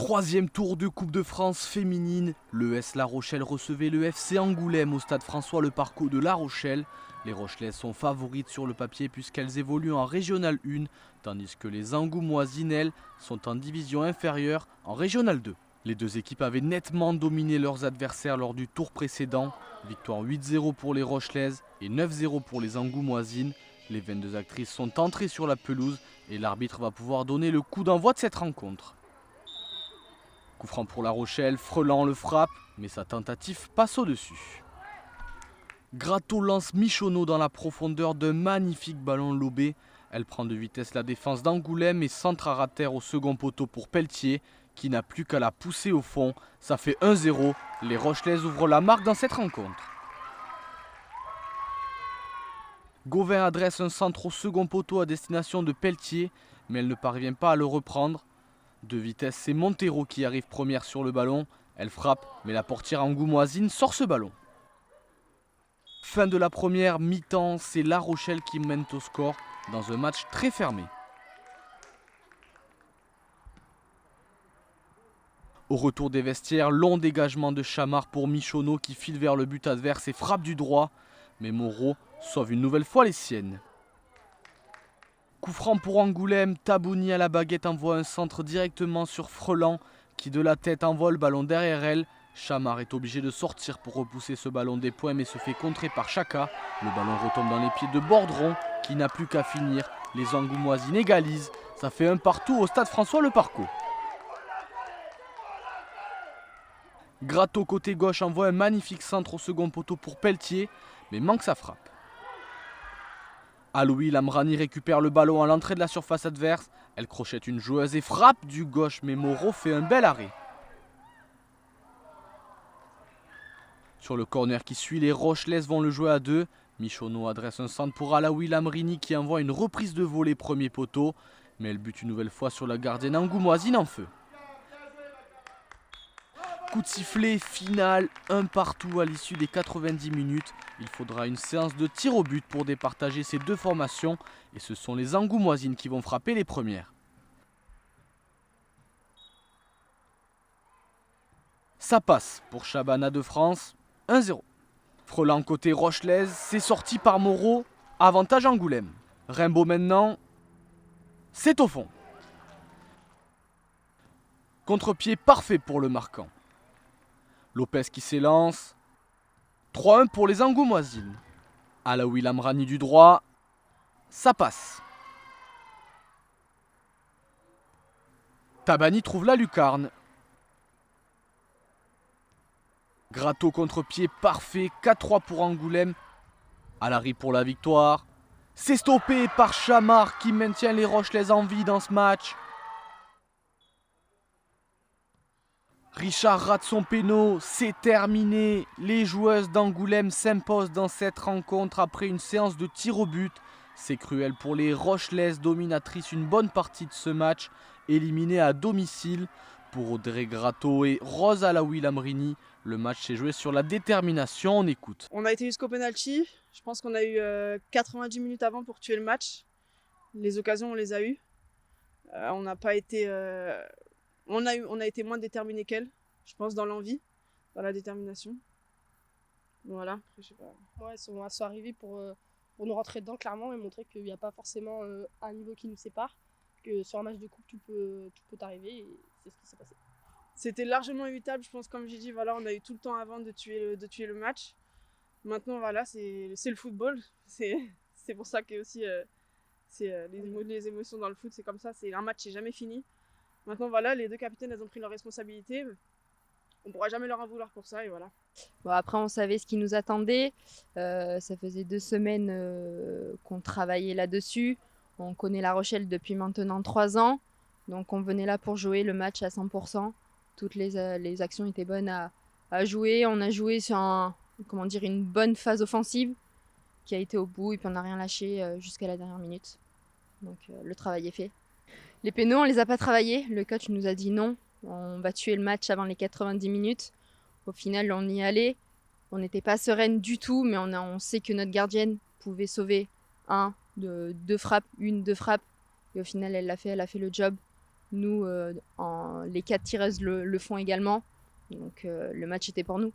Troisième tour de Coupe de France féminine, le l'ES La Rochelle recevait le FC Angoulême au stade François-Le-Parcot de La Rochelle. Les Rochelaises sont favorites sur le papier puisqu'elles évoluent en Régional 1, tandis que les Angoumoisines, elles, sont en division inférieure en Régional 2. Les deux équipes avaient nettement dominé leurs adversaires lors du tour précédent. Victoire 8-0 pour les Rochelaises et 9-0 pour les Angoumoisines. Les 22 actrices sont entrées sur la pelouse et l'arbitre va pouvoir donner le coup d'envoi de cette rencontre. Coup franc pour La Rochelle, Freland le frappe, mais sa tentative passe au-dessus. Gratto lance Michonneau dans la profondeur d'un magnifique ballon lobé. Elle prend de vitesse la défense d'Angoulême et centre à terre au second poteau pour Pelletier, qui n'a plus qu'à la pousser au fond. Ça fait 1-0. Les Rochelaises ouvrent la marque dans cette rencontre. Gauvin adresse un centre au second poteau à destination de Pelletier, mais elle ne parvient pas à le reprendre. De vitesse, c'est Montero qui arrive première sur le ballon. Elle frappe, mais la portière angoumoisine sort ce ballon. Fin de la première mi-temps, c'est La Rochelle qui mène au score dans un match très fermé. Au retour des vestiaires, long dégagement de Chamard pour Michonneau qui file vers le but adverse et frappe du droit. Mais Moreau sauve une nouvelle fois les siennes. Coup franc pour Angoulême, Tabouni à la baguette envoie un centre directement sur Freland qui de la tête envoie le ballon derrière elle. Chamard est obligé de sortir pour repousser ce ballon des points mais se fait contrer par Chaka. Le ballon retombe dans les pieds de Bordron qui n'a plus qu'à finir. Les Angoumoisines égalisent, ça fait un partout au stade François-Le-Parcot. Gratto côté gauche envoie un magnifique centre au second poteau pour Pelletier mais manque sa frappe. Aloui Lamrani récupère le ballon à l'entrée de la surface adverse. Elle crochette une joueuse et frappe du gauche, mais Moreau fait un bel arrêt. Sur le corner qui suit, les Rochelaises vont le jouer à deux. Michonneau adresse un centre pour Aloui Lamrini qui envoie une reprise de volée premier poteau. Mais elle bute une nouvelle fois sur la gardienne angoumoisine en feu. Coup de sifflet final, un partout à l'issue des 90 minutes. Il faudra une séance de tir au but pour départager ces deux formations. Et ce sont les Angoumoisines qui vont frapper les premières. Ça passe pour Chabana de France, 1-0. Freland côté Rochelaise, c'est sorti par Moreau, avantage Angoulême. Rimbaud maintenant, c'est au fond. Contre-pied parfait pour le marquant. Lopez qui s'élance. 3-1 pour les Angoumoisines. Alaoui Lamrani du droit. Ça passe. Tabani trouve la lucarne. Gratto contre-pied parfait. 4-3 pour Angoulême. Alary pour la victoire. C'est stoppé par Chamard qui maintient les Rochelaises en vie dans ce match. Richard rate son péno, c'est terminé. Les joueuses d'Angoulême s'imposent dans cette rencontre après une séance de tir au but. C'est cruel pour les Rochelaises dominatrices une bonne partie de ce match, éliminées à domicile. Pour Audrey Gratto et Rose Alaoui Lamrini, le match s'est joué sur la détermination, on écoute. On a été jusqu'au penalty, je pense qu'on a eu 90 minutes avant pour tuer le match. Les occasions, on les a eues. On n'a pas été... On a été moins déterminés qu'elle, je pense, dans l'envie, dans la détermination. Voilà, après, je sais pas. Ouais, elles sont arrivées pour nous rentrer dedans clairement et montrer qu'il n'y a pas forcément un niveau qui nous sépare, que sur un match de coupe tout peut t'arriver et c'est ce qui s'est passé. C'était largement évitable, je pense, comme j'ai dit, voilà, on a eu tout le temps avant de tuer le match. Maintenant, voilà, c'est le football, c'est pour ça que aussi les émotions dans le foot, c'est comme ça, c'est un match, c'est jamais fini. Maintenant, voilà, les deux capitaines, elles ont pris leurs responsabilités. On ne pourra jamais leur en vouloir pour ça, et voilà. Bon, après, on savait ce qui nous attendait. Ça faisait 2 semaines qu'on travaillait là-dessus. On connaît La Rochelle depuis maintenant 3 ans. Donc, on venait là pour jouer le match à 100%. Toutes les actions étaient bonnes à jouer. On a joué sur une bonne phase offensive qui a été au bout et puis on n'a rien lâché jusqu'à la dernière minute. Donc, le travail est fait. Les pénaux, on les a pas travaillés. Le coach nous a dit non. On va tuer le match avant les 90 minutes. Au final, on y allait. On n'était pas sereine du tout, mais on sait que notre gardienne pouvait sauver deux frappes. Et au final, elle a fait le job. Nous, les 4 tireuses le font également. Donc le match était pour nous.